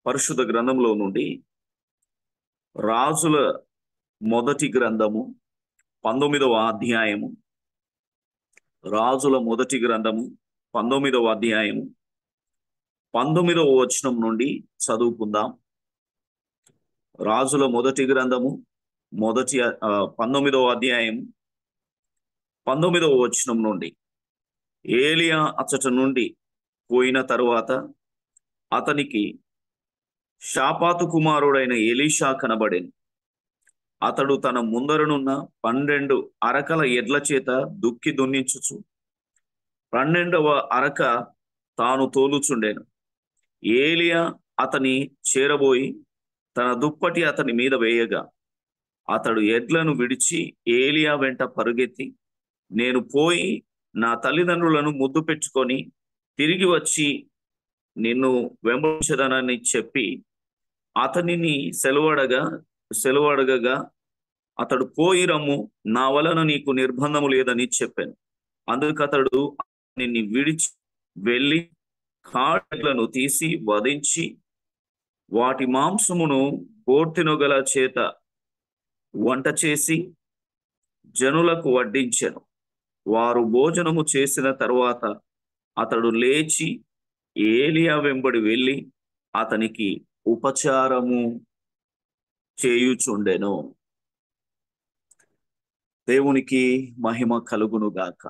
పరిశుద్ధ గ్రంథంలో నుండి రాజుల మొదటి గ్రంథము 19వ అధ్యాయము. రాజుల మొదటి గ్రంథము 19వ అధ్యాయము 19వ వచనం నుండి చదువుకుందాం. రాజుల మొదటి గ్రంథము 19వ అధ్యాయం 19వ వచనం నుండి. ఏలియా అచ్చట నుండి పోయిన తరువాత అతనికి షాపాతు కుమారుడైన ఎలీషా కనబడెను. అతడు తన ముందరనున్న 12 అరకల ఎడ్ల చేత దుక్కి దున్నించుచు 12వ అరక తాను తోలుచుండెను. ఏలియా అతని చేరబోయి తన దుప్పటి అతని మీద వేయగా అతడు ఎడ్లను విడిచి ఏలియా వెంట పరుగెత్తి, నేను పోయి నా తల్లిదండ్రులను ముద్దు పెట్టుకొని తిరిగి వచ్చి నిన్ను వెంబడించదనని చెప్పి అతనిని సెలవడగగా అతడు పోయి రమ్ము, నా వలన నీకు నిర్బంధము లేదని చెప్పాను. అందుకు అతడు నిన్ను విడిచి వెళ్ళి కాళ్ళను తీసి వధించి వాటి మాంసమును బోర్తినొగల చేత వంట చేసి జనులకు వడ్డించెను. వారు భోజనము చేసిన తరువాత అతడు లేచి ఏలియా వెంబడి వెళ్ళి అతనికి ఉపచారము చేయుచుండెను. దేవునికి మహిమ కలుగును గాక.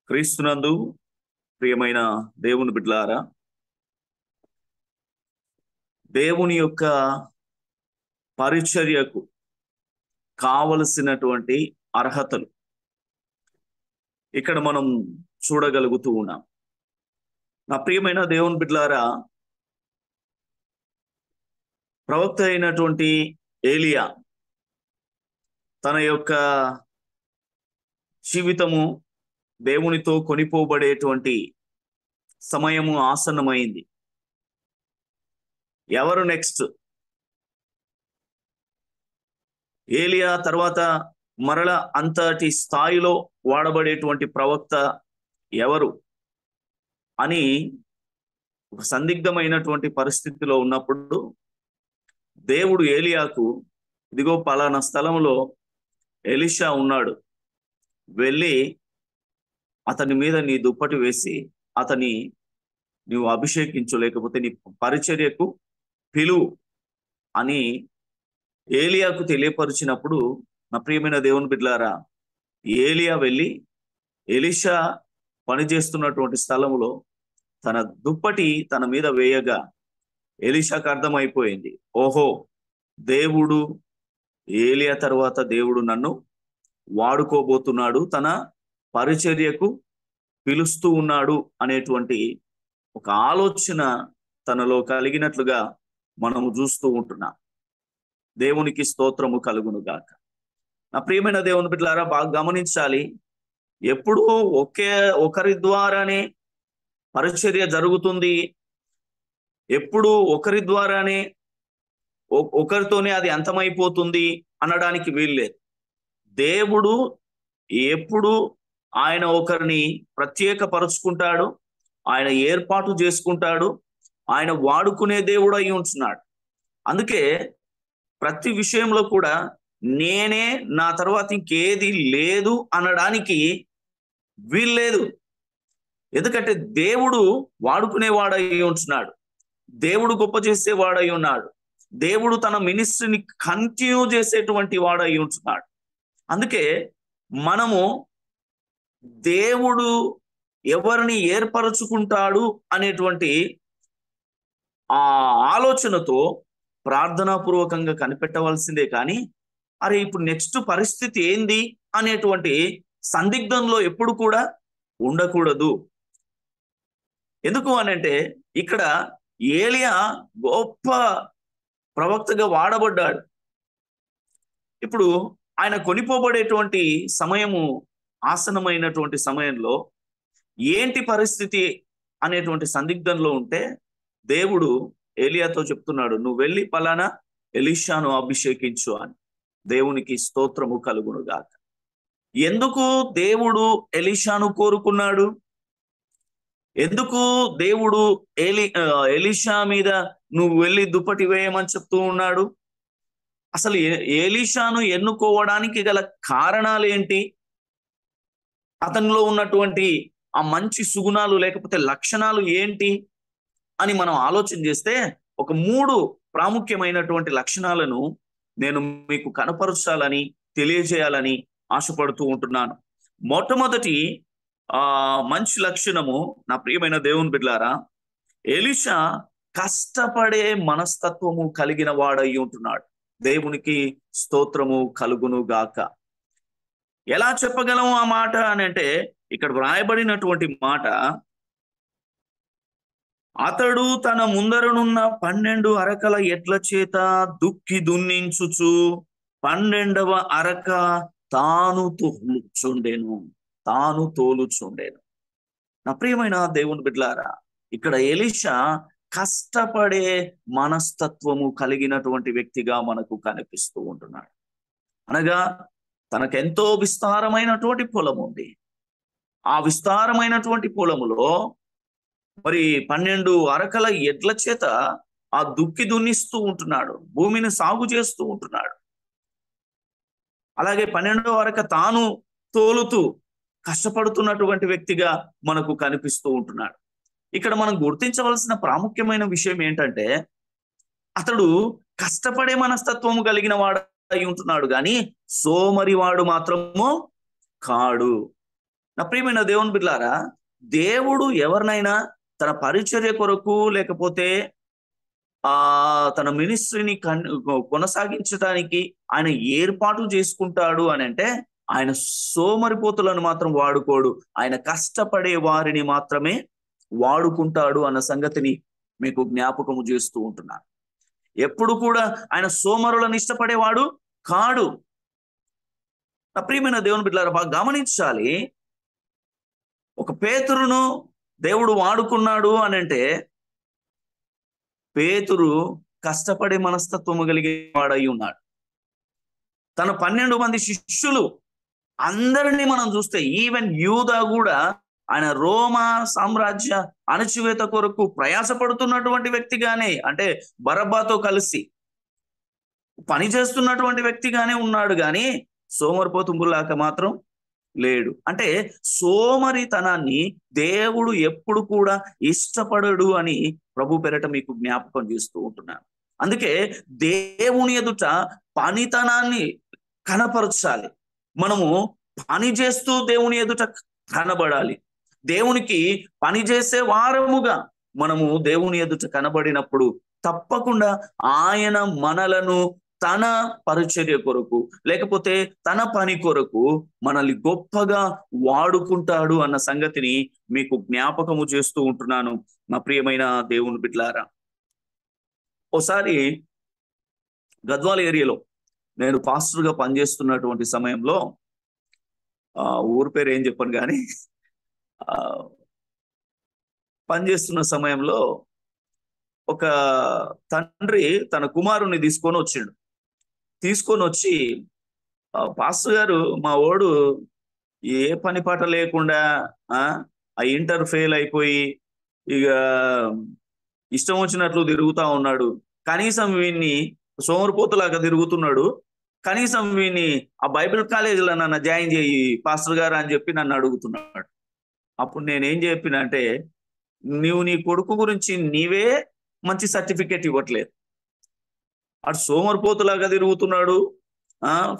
క్రీస్తునందు ప్రియమైన దేవుని బిడ్డలారా, దేవుని యొక్క పరిచర్యకు కావలసినటువంటి అర్హతలు ఇక్కడ మనం చూడగలుగుతూ ఉన్నాం. నా ప్రియమైన దేవుని బిడ్డలారా, ప్రవక్త అయినటువంటి ఏలియా తన యొక్క జీవితము దేవునితో కొనిపోబడేటువంటి సమయము ఆసన్నమైంది. ఎవరు నెక్స్ట్? ఏలియా తర్వాత మరల అంతటి స్థాయిలో వాడబడేటువంటి ప్రవక్త ఎవరు అని ఒక సందిగ్ధమైనటువంటి పరిస్థితిలో ఉన్నప్పుడు దేవుడు ఏలియాకు, ఇదిగో పలానా స్థలంలో ఎలీషా ఉన్నాడు, వెళ్ళి అతని మీద నీ దుప్పటి వేసి అతని నీవు అభిషేకించు, లేకపోతే నీ పరిచర్యకు పిలువు అని ఏలియాకు తెలియపరిచినప్పుడు, నా ప్రియమైన దేవుని బిడ్డలారా, ఏలియా వెళ్ళి ఎలీషా పనిచేస్తున్నటువంటి స్థలంలో తన దుప్పటి తన మీద వేయగా ఎలీషాకు అర్థమైపోయింది, ఓహో, దేవుడు ఏలియా తర్వాత దేవుడు నన్ను వాడుకోబోతున్నాడు, తన పరిచర్యకు పిలుస్తూ ఉన్నాడు అనేటువంటి ఒక ఆలోచన తనలో కలిగినట్లుగా మనము చూస్తూ ఉంటున్నాం. దేవునికి స్తోత్రము కలుగును గాక. నా ప్రియమైన దేవుని బిడ్డలారా, బాగా గమనించాలి. ఎప్పుడూ ఒకరి ద్వారానే పరిచర్య జరుగుతుంది, ఎప్పుడు ఒకరి ద్వారానే ఒకరితోనే అది అంతమైపోతుంది అనడానికి వీల్లేదు. దేవుడు ఎప్పుడు ఆయన ఒకరిని ప్రత్యేకపరుచుకుంటాడు, ఆయన ఏర్పాటు చేసుకుంటాడు, ఆయన వాడుకునే దేవుడు అయి ఉంటున్నాడు. అందుకే ప్రతి విషయంలో కూడా నేనే, నా తర్వాత ఇంకేది లేదు అనడానికి వీల్లేదు. ఎందుకంటే దేవుడు వాడుకునేవాడై ఉంటున్నాడు, దేవుడు గొప్ప చేసేవాడై ఉన్నాడు, దేవుడు తన మినిస్ట్రీని కంటిన్యూ చేసేటువంటి వాడై ఉంటున్నాడు. అందుకే మనము దేవుడు ఎవరిని ఏర్పరచుకుంటాడు అనేటువంటి ఆ ఆలోచనతో ప్రార్థనాపూర్వకంగా కనిపెట్టవలసిందే. కానీ అరే ఇప్పుడు నెక్స్ట్ పరిస్థితి ఏంది అనేటువంటి సందిగ్ధంలో ఎప్పుడు కూడా ఉండకూడదు. ఎందుకు అనంటే ఇక్కడ ఏలియా గొప్ప ప్రవక్తగా వాడబడ్డాడు. ఇప్పుడు ఆయన కొనిపోబడేటువంటి సమయము ఆసనమైనటువంటి సమయంలో ఏంటి పరిస్థితి అనేటువంటి సందిగ్ధంలో ఉంటే దేవుడు ఏలియాతో చెప్తున్నాడు, నువ్వు వెళ్ళి పలానా ఎలీషాను అభిషేకించు అని. దేవునికి స్తోత్రము కలుగును గాక. ఎందుకు దేవుడు ఎలీషాను కోరుకున్నాడు? ఎందుకు దేవుడు ఎలీషా మీద నువ్వు వెళ్ళి దుప్పటి వేయమని చెప్తూ ఉన్నాడు? అసలు ఎలీషాను ఎన్నుకోవడానికి గల కారణాలు ఏంటి? అతనిలో ఉన్నటువంటి ఆ మంచి సుగుణాలు లేకపోతే లక్షణాలు ఏంటి అని మనం ఆలోచన చేస్తే ఒక 3 ప్రాముఖ్యమైనటువంటి లక్షణాలను నేను మీకు కనపరుచాలని, తెలియజేయాలని ఆశపడుతూ ఉంటున్నాను. మొట్టమొదటి మంచి లక్షణము, నా ప్రియమైన దేవుని బిడ్డలారా, ఎలీషా కష్టపడే మనస్తత్వము కలిగిన వాడై ఉంటున్నాడు. దేవునికి స్తోత్రము కలుగును గాక. ఎలా చెప్పగలము ఆ మాట అని అంటే, ఇక్కడ వ్రాయబడినటువంటి మాట, అతడు తన ముందరనున్న 12 అరకల ఎడ్ల చేత దుక్కి దున్నించుచు 12వ అరక తాను తోలుచుండెను. నా ప్రియమైన దేవుని బిడ్డలారా, ఇక్కడ ఎలీషా కష్టపడే మనస్తత్వము కలిగినటువంటి వ్యక్తిగా మనకు కనిపిస్తూ ఉంటున్నాడు. అనగా తనకెంతో విస్తారమైనటువంటి పొలం ఉంది. ఆ విస్తారమైనటువంటి పొలములో మరి 12 అరకల ఎడ్ల చేత ఆ దుక్కి దున్నిస్తూ ఉంటున్నాడు, భూమిని సాగు చేస్తూ ఉంటున్నాడు. అలాగే 12వ అరక తాను తోలుతూ కష్టపడుతున్నటువంటి వ్యక్తిగా మనకు కనిపిస్తూ ఉంటున్నాడు. ఇక్కడ మనం గుర్తించవలసిన ప్రాముఖ్యమైన విషయం ఏంటంటే, అతడు కష్టపడే మనస్తత్వము కలిగిన వాడు అయి ఉంటున్నాడు, కానీ సోమరి వాడు మాత్రము కాడు. నా ప్రియమైన దేవుని బిడ్డలారా, దేవుడు ఎవరినైనా తన పరిచర్య కొరకు లేకపోతే తన మినిస్ట్రీని కొనసాగించడానికి ఆయన ఏర్పాటు చేసుకుంటాడు అని అంటే, ఆయన సోమరిపోతులను మాత్రం వాడుకోడు, ఆయన కష్టపడే వారిని మాత్రమే వాడుకుంటాడు అన్న సంగతిని మీకు జ్ఞాపకము చేస్తూ ఉంటున్నాను. ఎప్పుడు కూడా ఆయన సోమరులను ఇష్టపడేవాడు కాడు. నా ప్రియమైన దేవుని బిడ్డలారా, బాగా గమనించాలి. ఒక పేతురును దేవుడు వాడుకున్నాడు అని అంటే, పేతురు కష్టపడే మనస్తత్వము కలిగే వాడై ఉన్నాడు. తన 12 మంది శిష్యులు అందరినీ మనం చూస్తే, ఈవెన్ యూదా కూడా ఆయన రోమా సామ్రాజ్య అణచివేత కొరకు ప్రయాసపడుతున్నటువంటి వ్యక్తిగానే, అంటే బరబ్బాతో కలిసి పని చేస్తున్నటువంటి వ్యక్తిగానే ఉన్నాడు, కానీ సోమరిపోతుంబులాక మాత్రం లేడు. అంటే సోమరితనాన్ని దేవుడు ఎప్పుడు కూడా ఇష్టపడడు అని ప్రభు పేరట మీకు జ్ఞాపకం చేస్తూ ఉంటున్నాను. అందుకే దేవుని ఎదుట పనితనాన్ని కనపరచాలి. మనము పని చేస్తూ దేవుని ఎదుట కనబడాలి. దేవునికి పని చేసే వారముగా మనము దేవుని ఎదుట కనబడినప్పుడు తప్పకుండా ఆయన మనలను తన పరిచర్య కొరకు లేకపోతే తన పని కొరకు మనల్ని గొప్పగా వాడుకుంటాడు అన్న సంగతిని మీకు జ్ఞాపకము చేస్తూ ఉంటున్నాను, నా ప్రియమైన దేవుని బిడ్డలారా. ఓసారి గద్వాల ఏరియాలో నేను పాస్టర్గా పనిచేస్తున్నటువంటి సమయంలో, ఊరి పేరు ఏం చెప్పను కానీ, పనిచేస్తున్న సమయంలో ఒక తండ్రి తన కుమారుని తీసుకొని వచ్చి, పాస్టర్ గారు, మా వాడు ఏ పని పాట లేకుండా ఆ ఇంటర్ ఫెయిల్ అయిపోయి ఇక ఇష్టం వచ్చినట్లు తిరుగుతా ఉన్నాడు, కనీసం వీడిని సోమరిపోతులాగా తిరుగుతున్నాడు, కనీసం వీడిని ఆ బైబిల్ కాలేజీలో నన్ను జాయిన్ చేయి పాస్టర్ గారు అని చెప్పి నన్ను అడుగుతున్నాడు. అప్పుడు నేనేం చెప్పిన అంటే, నువ్వు నీ కొడుకు గురించి నీవే మంచి సర్టిఫికేట్ ఇవ్వట్లేదు, అటు సోమరిపోతులాగా తిరుగుతున్నాడు,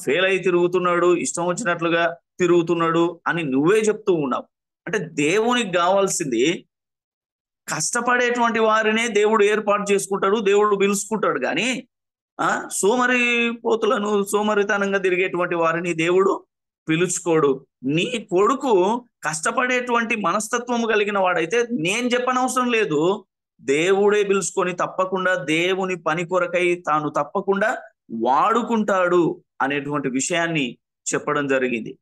ఫెయిల్ అయి తిరుగుతున్నాడు, ఇష్టం వచ్చినట్లుగా తిరుగుతున్నాడు అని నువ్వే చెప్తూ ఉన్నావు. అంటే దేవునికి కావాల్సింది కష్టపడేటువంటి వారినే దేవుడు ఏర్పాటు చేసుకుంటాడు, దేవుడు పిలుచుకుంటాడు, కానీ సోమరిపోతులను, సోమరితనంగా తిరిగేటువంటి వారిని దేవుడు పిలుచుకోడు. నీ కొడుకు కష్టపడేటువంటి మనస్తత్వము కలిగిన వాడైతే నేను చెప్పనవసరం లేదు, దేవుడే పిలుచుకొని తప్పకుండా దేవుని పని కొరకై తాను తప్పకుండా వాడుకుంటాడు అనేటువంటి విషయాన్ని చెప్పడం జరిగింది.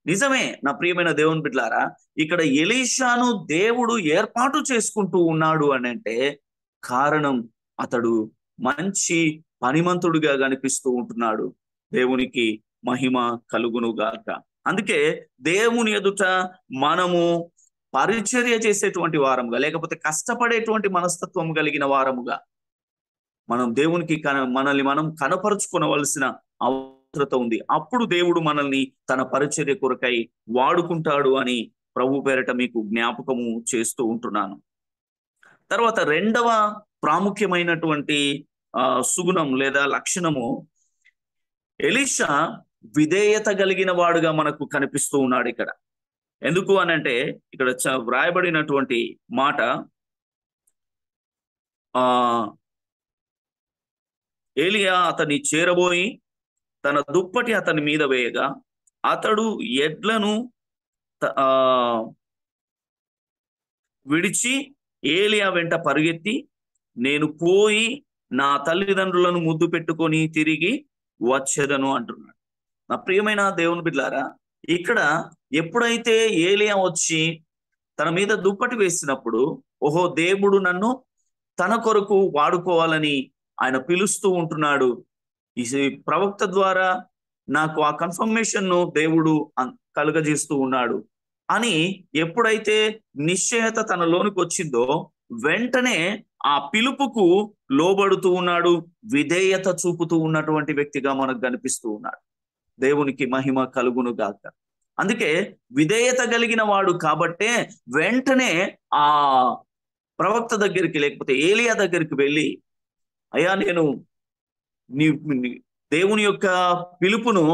నిజమే నా ప్రియమైన దేవుని బిడ్డలారా, ఇక్కడ ఎలీషాను దేవుడు ఏర్పాటు చేసుకుంటూ ఉన్నాడు అని అంటే కారణం అతడు మంచి పనిమంతుడిగా కనిపిస్తూ ఉంటున్నాడు. దేవునికి మహిమ కలుగునుగాక. అందుకే దేవుని ఎదుట మనము పరిచర్య చేసేటువంటి వారముగా లేకపోతే కష్టపడేటువంటి మనస్తత్వం కలిగిన వారముగా మనం దేవునికి మనల్ని మనం కనపరుచుకోవలసిన అవసరత ఉంది. అప్పుడు దేవుడు మనల్ని తన పరిచర్య కొరకై వాడుకుంటాడు అని ప్రభు పేరట మీకు జ్ఞాపకము చేస్తూ ఉంటున్నాను. తర్వాత రెండవ ప్రాముఖ్యమైనటువంటి సుగుణం లేదా లక్షణము, ఎలీషా విధేయత కలిగిన వాడుగా మనకు కనిపిస్తూ ఉన్నాడు ఇక్కడ. ఎందుకు అనంటే ఇక్కడ వ్రాయబడినటువంటి మాట, ఏలియా అతన్ని చేరబోయి తన దుప్పటి అతని మీద వేయగా అతడు ఎడ్లను విడిచి ఏలియా వెంట పరిగెత్తి, నేను పోయి నా తల్లిదండ్రులను ముద్దు పెట్టుకొని తిరిగి వచ్చేదను అంటున్నాడు. నా ప్రియమైన దేవుని బిడ్డలారా, ఇక్కడ ఎప్పుడైతే ఏలియా వచ్చి తన మీద దుప్పటి వేసినప్పుడు, ఓహో దేవుడు నన్ను తన కొరకు వాడుకోవాలని ఆయన పిలుస్తూ ఉంటున్నాడు. ఈ ప్రవక్త ద్వారా నాకు ఆ కన్ఫర్మేషన్ ను దేవుడు కలుగజేస్తూ ఉన్నాడు అని ఎప్పుడైతే నిశ్చయత తనలోనికి వచ్చిందో, వెంటనే ఆ పిలుపుకు లోబడుతూ ఉన్నాడు, విధేయత చూపుతూ ఉన్నటువంటి వ్యక్తిగా మనకు కనిపిస్తూ ఉన్నాడు. దేవునికి మహిమ కలుగును గాక. అందుకే విధేయత కలిగిన వాడు కాబట్టే వెంటనే ఆ ప్రవక్త దగ్గరికి లేకపోతే ఏలియా దగ్గరికి వెళ్ళి, అయ్యా నేను దేవుని యొక్క పిలుపును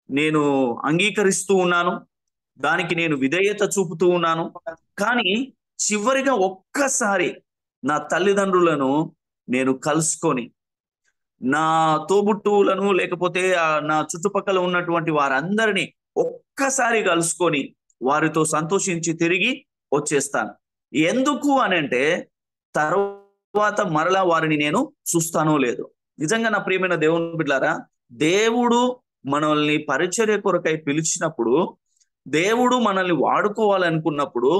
నేను అంగీకరిస్తూ ఉన్నాను, దానికి నేను విధేయత చూపుతూ ఉన్నాను, కానీ చివరిగా ఒక్కసారి నా తల్లిదండ్రులను నేను కలుసుకొని, నా తోబుట్టువులను లేకపోతే నా చుట్టుపక్కల ఉన్నటువంటి వారందరినీ ఒక్కసారి కలుసుకొని వారితో సంతోషించి తిరిగి వచ్చేస్తాను. ఎందుకు అనంటే తర్వాత మరలా వారిని నేను చూస్తానో లేదు. నిజంగా నా ప్రియమైన దేవుని బిడ్డలారా, దేవుడు మనల్ని పరిచర్య కొరకై పిలిచినప్పుడు, దేవుడు మనల్ని వాడుకోవాలనుకున్నప్పుడు,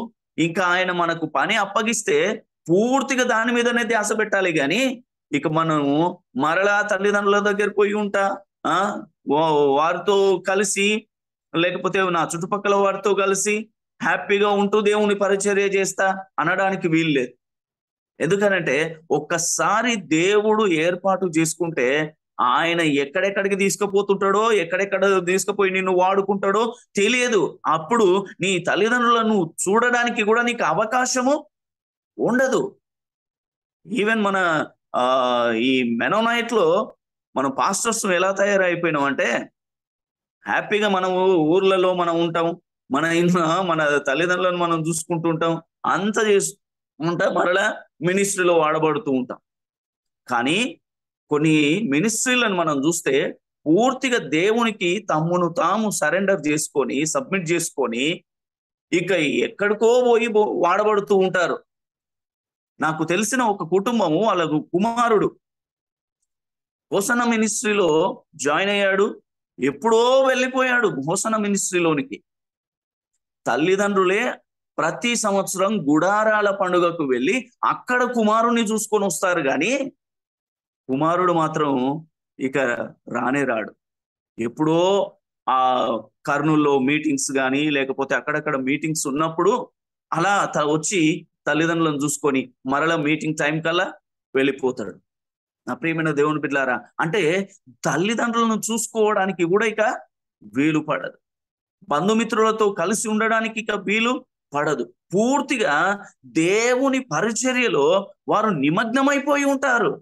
ఇంకా ఆయన మనకు పని అప్పగిస్తే పూర్తిగా దాని మీదనే ధ్యాస పెట్టాలి. కానీ ఇక మనము మరలా తల్లిదండ్రుల దగ్గర పోయి ఉంటా, వారితో కలిసి లేకపోతే నా చుట్టుపక్కల వారితో కలిసి హ్యాపీగా ఉంటూ దేవుని పరిచర్య చేస్తా అనడానికి వీలు లేదు. ఎందుకనంటే ఒక్కసారి దేవుడు ఏర్పాటు చేసుకుంటే ఆయన ఎక్కడెక్కడికి తీసుకుపోతుంటాడో, ఎక్కడెక్కడ తీసుకుపోయి నిన్ను వాడుకుంటాడో తెలియదు. అప్పుడు నీ తల్లిదండ్రులను చూడడానికి కూడా నీకు అవకాశము ఉండదు. ఈవెన్ మన ఈ మెనోనైట్ లో మనం పాస్టర్స్ ఎలా తయారైపోయినాం అంటే, హ్యాపీగా మనము ఊర్లలో మనం ఉంటాం, మన ఇంట్లో మన తల్లిదండ్రులను మనం చూసుకుంటూ ఉంటాం, అంత చేసుకుంటా మరలా మినిస్ట్రీలో వాడబడుతూ ఉంటాం. కానీ కొన్ని మినిస్ట్రీలను మనం చూస్తే పూర్తిగా దేవునికి తమ్మును తాము సరెండర్ చేసుకొని సబ్మిట్ చేసుకొని ఇక ఎక్కడికో పోయి వాడబడుతూ ఉంటారు. నాకు తెలిసిన ఒక కుటుంబము, వాళ్ళ కుమారుడు హోసన మినిస్ట్రీలో జాయిన్ అయ్యాడు, ఎప్పుడో వెళ్ళిపోయాడు హోసన మినిస్ట్రీలోనికి. తల్లిదండ్రులే ప్రతి సంవత్సరం గుడారాల పండుగకు వెళ్ళి అక్కడ కుమారుని చూసుకొని వస్తారు, కానీ కుమారుడు మాత్రం ఇక రానే రాడు. ఎప్పుడో ఆ కర్నూల్లో మీటింగ్స్ కానీ లేకపోతే అక్కడక్కడ మీటింగ్స్ ఉన్నప్పుడు అలా వచ్చి తల్లిదండ్రులను చూసుకొని మరలా మీటింగ్ టైం కల్లా వెళ్ళిపోతాడు. నా ప్రియమైన దేవుని బిడ్డలారా, అంటే తల్లిదండ్రులను చూసుకోవడానికి కూడా ఇక వీలు పడదు, బంధుమిత్రులతో కలిసి ఉండడానికి ఇక వీలు పడదు. పూర్తిగా దేవుని పరిచర్యలో వారు నిమగ్నమైపోయి ఉంటారు.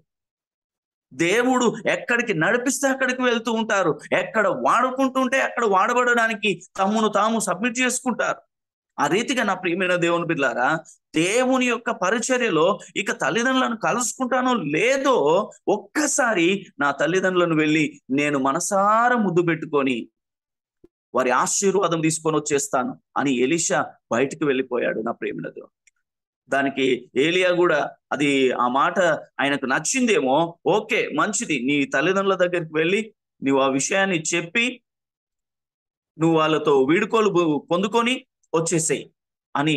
దేవుడు ఎక్కడికి నడిపిస్తే అక్కడికి వెళ్తూ ఉంటారు, ఎక్కడ వాడుకుంటుంటే అక్కడ వాడబడడానికి తమ్మును తాము సబ్మిట్ చేసుకుంటారు. ఆ రీతిగా నా ప్రియమైన దేవుని బిడ్డలారా, దేవుని యొక్క పరిచర్యలో ఇక తల్లిదండ్రులను కలుసుకుంటానో లేదో, ఒక్కసారి నా తల్లిదండ్రులను వెళ్ళి నేను మనసారా ముద్దు పెట్టుకొని వారి ఆశీర్వాదం తీసుకొని వచ్చేస్తాను అని ఎలీషా బయటికి వెళ్ళిపోయాడు. నా ప్రియమైన దేవుడు, దానికి ఏలియా కూడా అది ఆ మాట ఆయనకు నచ్చిందేమో, ఓకే మంచిది, నీ తల్లిదండ్రుల దగ్గరికి వెళ్ళి నువ్వు ఆ విషయాన్ని చెప్పి నువ్వు వాళ్ళతో వీడుకోలు పొందుకొని వచ్చేసేయి అని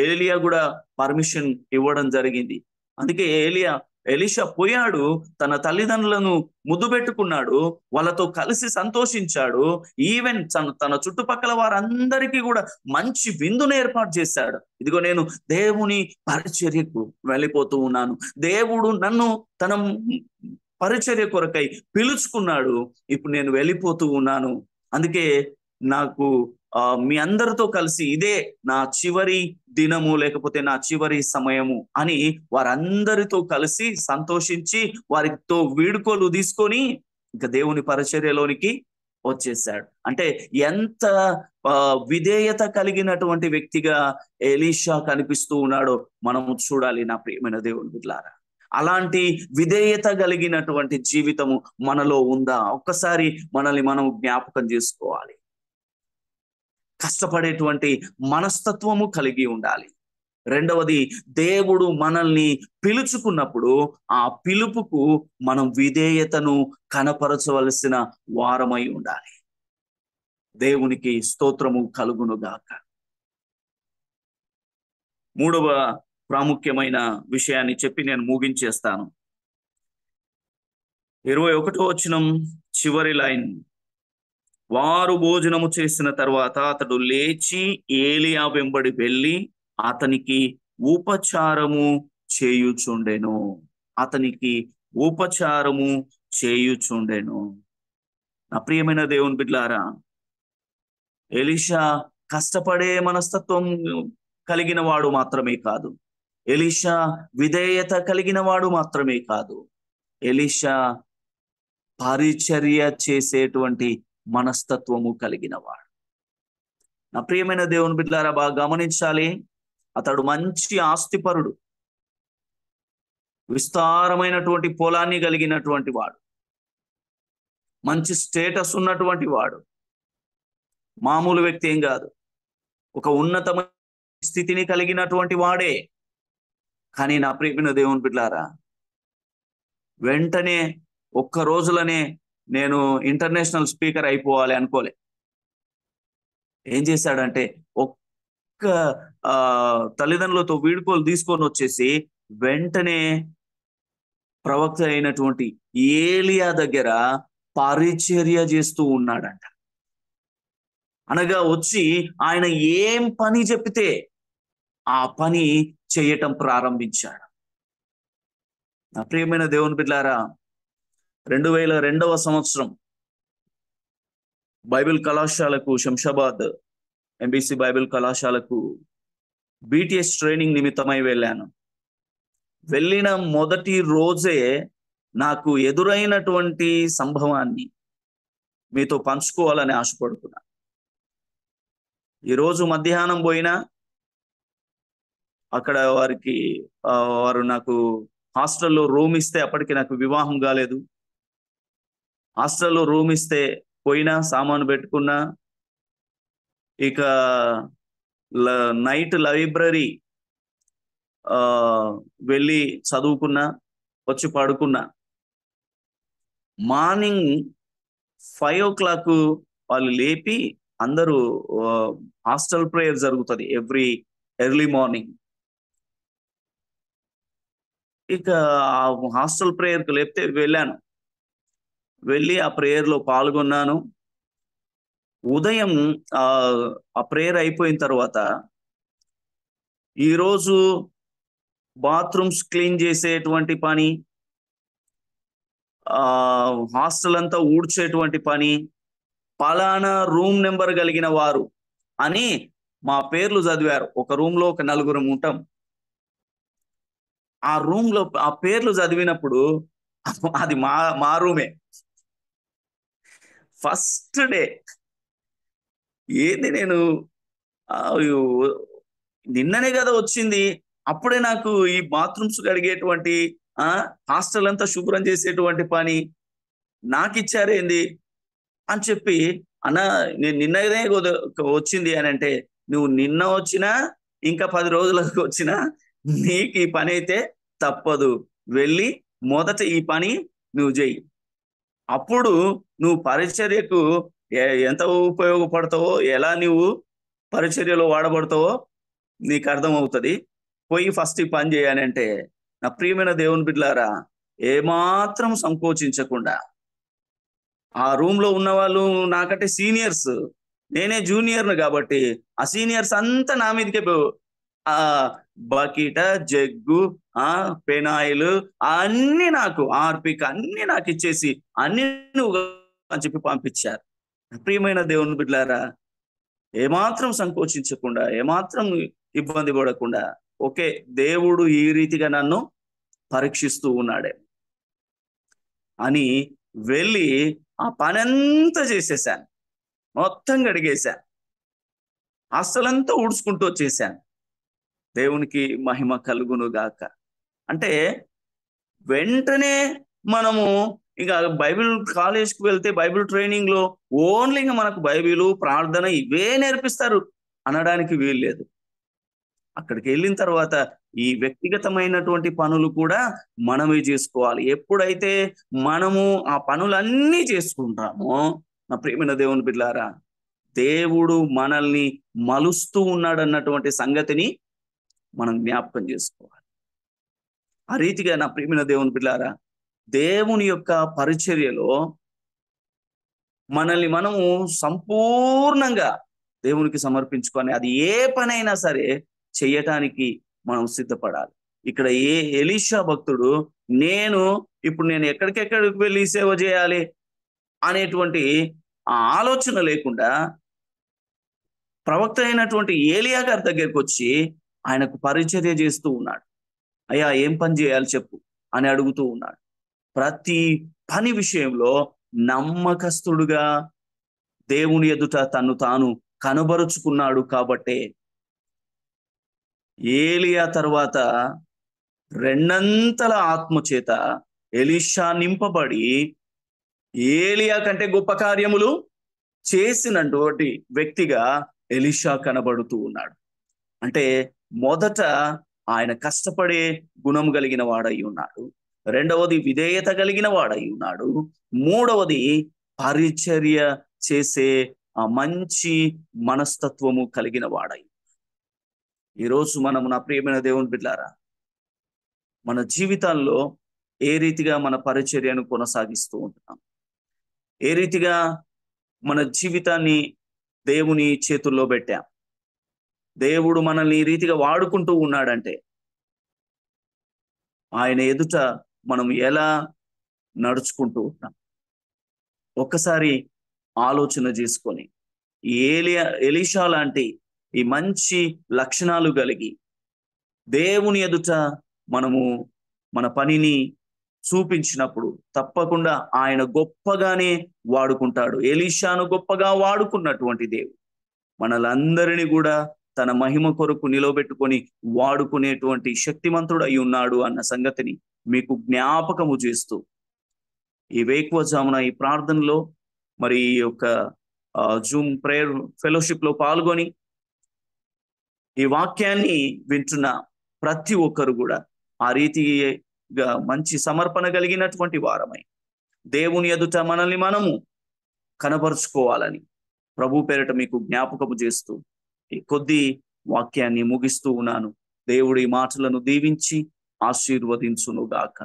ఏలియా కూడా పర్మిషన్ ఇవ్వడం జరిగింది. అందుకే ఏలియా ఎలీషా పోయాడు, తన తల్లిదండ్రులను ముద్దు పెట్టుకున్నాడు, వాళ్ళతో కలిసి సంతోషించాడు. ఈవెన్ తన చుట్టుపక్కల వారందరికీ కూడా మంచి విందును ఏర్పాటు చేశాడు. ఇదిగో నేను దేవుని పరిచర్యకు వెళ్ళిపోతూ ఉన్నాను, దేవుడు నన్ను తన పరిచర్య కొరకై పిలుచుకున్నాడు, ఇప్పుడు నేను వెళ్ళిపోతూ ఉన్నాను. అందుకే నాకు మీ అందరితో కలిసి ఇదే నా చివరి దినము, లేకపోతే నా చివరి సమయము అని వారందరితో కలిసి సంతోషించి వారితో వీడుకోలు తీసుకొని ఇంకా దేవుని పరిచర్యలోనికి వచ్చేసాడు. అంటే ఎంత విధేయత కలిగినటువంటి వ్యక్తిగా ఎలీషా కనిపిస్తూ ఉన్నాడో మనము చూడాలి నా ప్రియమైన దేవుని బిడ్డలారా. అలాంటి విధేయత కలిగినటువంటి జీవితము మనలో ఉందా? ఒక్కసారి మనల్ని మనం జ్ఞాపకం చేసుకోవాలి. కష్టపడేటువంటి మనస్తత్వము కలిగి ఉండాలి. రెండవది, దేవుడు మనల్ని పిలుచుకున్నప్పుడు ఆ పిలుపుకు మనం విధేయతను కనపరచవలసిన వారమై ఉండాలి. దేవునికి స్తోత్రము కలుగునుగాక. మూడవ ప్రాముఖ్యమైన విషయాన్ని చెప్పి నేను ముగించేస్తాను. 21వ వచనం చివరి లైన్, వారు భోజనము చేసిన తర్వాత అతడు లేచి ఏలియా వెంబడి వెళ్ళి అతనికి ఉపచారము చేయుచుండెను. నా ప్రియమైన దేవుని బిడ్డలారా, ఎలీషా కష్టపడే మనస్తత్వం కలిగిన వాడు మాత్రమే కాదు, ఎలీషా విధేయత కలిగిన వాడు మాత్రమే కాదు, ఎలీషా పరిచర్య చేసేటువంటి మనస్తత్వము కలిగిన వాడు. నా ప్రియమైన దేవుని బిడ్డలారా, బాగా గమనించాలి. అతడు మంచి ఆస్తిపరుడు, విస్తారమైనటువంటి పొలాన్ని కలిగినటువంటి వాడు, మంచి స్టేటస్ ఉన్నటువంటి వాడు, మామూలు వ్యక్తి ఏం కాదు, ఒక ఉన్నతమైన స్థితిని కలిగినటువంటి వాడే. కానీ నా ప్రియమైన దేవుని బిడ్డలారా, వెంటనే ఒక్క రోజులనే నేను ఇంటర్నేషనల్ స్పీకర్ అయిపోవాలి అనుకోలే. ఏం చేశాడంటే ఒక్క తల్లిదండ్రులతో వీడుకోలు తీసుకొని వచ్చేసి వెంటనే ప్రవక్త అయినటువంటి ఏలియా దగ్గర పరిచర్య చేస్తూ ఉన్నాడంట. అనగా వచ్చి ఆయన ఏం పని చెప్తే ఆ పని చేయటం ప్రారంభించాడు. నా ప్రియమైన దేవుని బిడ్డలారా, 2002వ సంవత్సరం బైబిల్ కళాశాలకు, శంషాబాద్ ఎంబీసీ బైబిల్ కళాశాలకు BTS ట్రైనింగ్ నిమిత్తమై వెళ్ళాను. వెళ్ళిన మొదటి రోజే నాకు ఎదురైనటువంటి సంభవాన్ని మీతో పంచుకోవాలని ఆశపడుతున్నా. ఈరోజు మధ్యాహ్నం పోయినా అక్కడ వారు నాకు హాస్టల్లో రూమ్ ఇస్తే, అప్పటికి నాకు వివాహం కాలేదు, హాస్టల్లో రూమ్ ఇస్తే పోయినా, సామాను పెట్టుకున్నా, ఇక నైట్ లైబ్రరీ వెళ్ళి చదువుకున్నా, వచ్చి పడుకున్నా. మార్నింగ్ 5 o'clock వాళ్ళు లేపి, అందరూ హాస్టల్ ప్రేయర్ జరుగుతుంది ఎవ్రీ ఎర్లీ మార్నింగ్. ఇక ఆ హాస్టల్ ప్రేయర్కి లేపితే వెళ్ళాను, వెళ్ళి ఆ ప్రేయర్లో పాల్గొన్నాను. ఉదయం ఆ ప్రేయర్ అయిపోయిన తర్వాత ఈరోజు బాత్రూమ్స్ క్లీన్ చేసేటువంటి పని, హాస్టల్ అంతా ఊడ్చేటువంటి పని, పలానా రూమ్ నెంబర్ కలిగిన వారు అని మా పేర్లు చదివారు. ఒక రూమ్ లో ఒక 4 ఉంటాం. ఆ రూమ్ లో ఆ పేర్లు చదివినప్పుడు అది మా రూమే. ఫస్ట్ డే ఏంది, నేను నిన్ననే కదా వచ్చింది, అప్పుడే నాకు ఈ బాత్రూమ్స్ కడిగేటువంటి హాస్టల్ అంతా శుభ్రం చేసేటువంటి పని నాకు ఇచ్చారేంది అని చెప్పి, అన్న నేను నిన్ననే వచ్చింది అని అంటే, నువ్వు నిన్న వచ్చినా ఇంకా 10 రోజులకు వచ్చినా నీకు ఈ పని అయితే తప్పదు, వెళ్ళి మొదట ఈ పని నువ్వు చెయ్యి, అప్పుడు నువ్వు పరిచర్యకు ఎంత ఉపయోగపడతావో, ఎలా నువ్వు పరిచర్యలో వాడబడతావో నీకు అర్థమవుతుంది. పోయి ఫస్ట్ ఈ పని చేయాలంటే, నా ప్రియమైన దేవుని బిడ్డలారా, ఏమాత్రం సంకోచించకుండా, ఆ రూమ్ లో ఉన్న వాళ్ళు నాకంటే సీనియర్స్, నేనే జూనియర్ను కాబట్టి ఆ సీనియర్స్ అంతా నా మీదకే ఆ బకెట, జగ్గు, పెనాయిల్ అన్ని నాకు, ఆర్పిక్ అన్ని నాకు ఇచ్చేసి అన్ని నువ్వు అని చెప్పి పంపించారు. ప్రియమైన దేవుని బిడ్డలారా, ఏమాత్రం సంకోచించకుండా, ఏమాత్రం ఇబ్బంది పడకుండా, ఓకే దేవుడు ఈ రీతిగా నన్ను పరీక్షిస్తూ ఉన్నాడే అని వెళ్ళి ఆ పనంతా చేసేసాను. మొత్తం గడిగేశాను. అస్సలంతా ఊడ్చుకుంటూ వచ్చేసాను. దేవునికి మహిమ కలుగును గాక. అంటే వెంటనే మనము ఇంకా బైబిల్ కాలేజ్కి వెళ్తే బైబిల్ ట్రైనింగ్ లో ఓన్లీ ఇంకా మనకు బైబిల్, ప్రార్థన ఇవే నేర్పిస్తారు అనడానికి వీల్లేదు. అక్కడికి వెళ్ళిన తర్వాత ఈ వ్యక్తిగతమైనటువంటి పనులు కూడా మనమే చేసుకోవాలి. ఎప్పుడైతే మనము ఆ పనులన్నీ చేసుకుంటామో, నా ప్రియమైన దేవుని బిడ్డలారా, దేవుడు మనల్ని మలుస్తూ ఉన్నాడన్నటువంటి సంగతిని మనం జ్ఞాపకం చేసుకోవాలి. ఆ రీతిగా నా ప్రియమైన దేవుని బిడ్డలారా, దేవుని యొక్క పరిచర్యలో మనల్ని మనము సంపూర్ణంగా దేవునికి సమర్పించుకొని అది ఏ పనైనా సరే చెయ్యటానికి మనం సిద్ధపడాలి. ఇక్కడ ఎలీషా భక్తుడు ఇప్పుడు నేను ఎక్కడికెక్కడికి వెళ్ళి సేవ చేయాలి అనేటువంటి ఆ ఆలోచన లేకుండా ప్రవక్త అయినటువంటి ఏలియా గారి దగ్గరికి వచ్చి ఆయనకు పరిచర్య చేస్తూ ఉన్నాడు. అయ్యా ఏం పని చేయాలి చెప్పు అని అడుగుతూ ఉన్నాడు. ప్రతి పని విషయంలో నమ్మకస్తుడుగా దేవుని ఎదుట తన్ను తాను కనబరుచుకున్నాడు. కాబట్టే ఏలియా తర్వాత రెండంతల ఆత్మ చేత ఎలీషా నింపబడి ఏలియా కంటే గొప్ప కార్యములు చేసినటువంటి వ్యక్తిగా ఎలీషా కనబడుతూ ఉన్నాడు. అంటే మొదట ఆయన కష్టపడే గుణం కలిగిన వాడై ఉన్నాడు. రెండవది విధేయత కలిగిన వాడై ఉన్నాడు. మూడవది పరిచర్య చేసే ఆ మంచి మనస్తత్వము కలిగిన వాడై. ఈరోజు మనము, నా ప్రియమైన దేవుని బిడ్డలారా, మన జీవితాల్లో ఏ రీతిగా మన పరిచర్యను కొనసాగిస్తూ ఉంటున్నాం, ఏ రీతిగా మన జీవితాన్ని దేవుని చేతుల్లో పెట్టాం, దేవుడు మనల్ని ఈ రీతిగా వాడుకుంటూ ఉన్నాడంటే ఆయన ఎదుట మనం ఎలా నడుచుకుంటూ ఉన్నాం ఒక్కసారి ఆలోచన చేసుకొని, ఎలీషా లాంటి ఈ మంచి లక్షణాలు కలిగి దేవుని ఎదుట మనము మన పనిని చూపించినప్పుడు తప్పకుండా ఆయన గొప్పగానే వాడుకుంటాడు. ఎలీషాను గొప్పగా వాడుకున్నటువంటి దేవుడు మనలందరినీ కూడా తన మహిమ కొరకు నిలబెట్టుకొని వాడుకునేటువంటి శక్తిమంతుడు అయి ఉన్నాడు అన్న సంగతిని మీకు జ్ఞాపకము చేస్తూ, ఈ వేకువజామున ఈ ప్రార్థనలో మరి ఈ యొక్క జూమ్ ప్రేయర్ ఫెలోషిప్ లో పాల్గొని ఈ వాక్యాన్ని వింటున్న ప్రతి ఒక్కరు కూడా ఆ రీతిగా మంచి సమర్పణ కలిగినటువంటి వారమై దేవుని ఎదుట మనల్ని మనము కనపరుచుకోవాలని ప్రభు పేరిట మీకు జ్ఞాపకము చేస్తూ ఈ కొద్ది వాక్యాన్ని ముగిస్తూ ఉన్నాను. దేవుడి మాటలను దీవించి ఆశీర్వదించును గాక.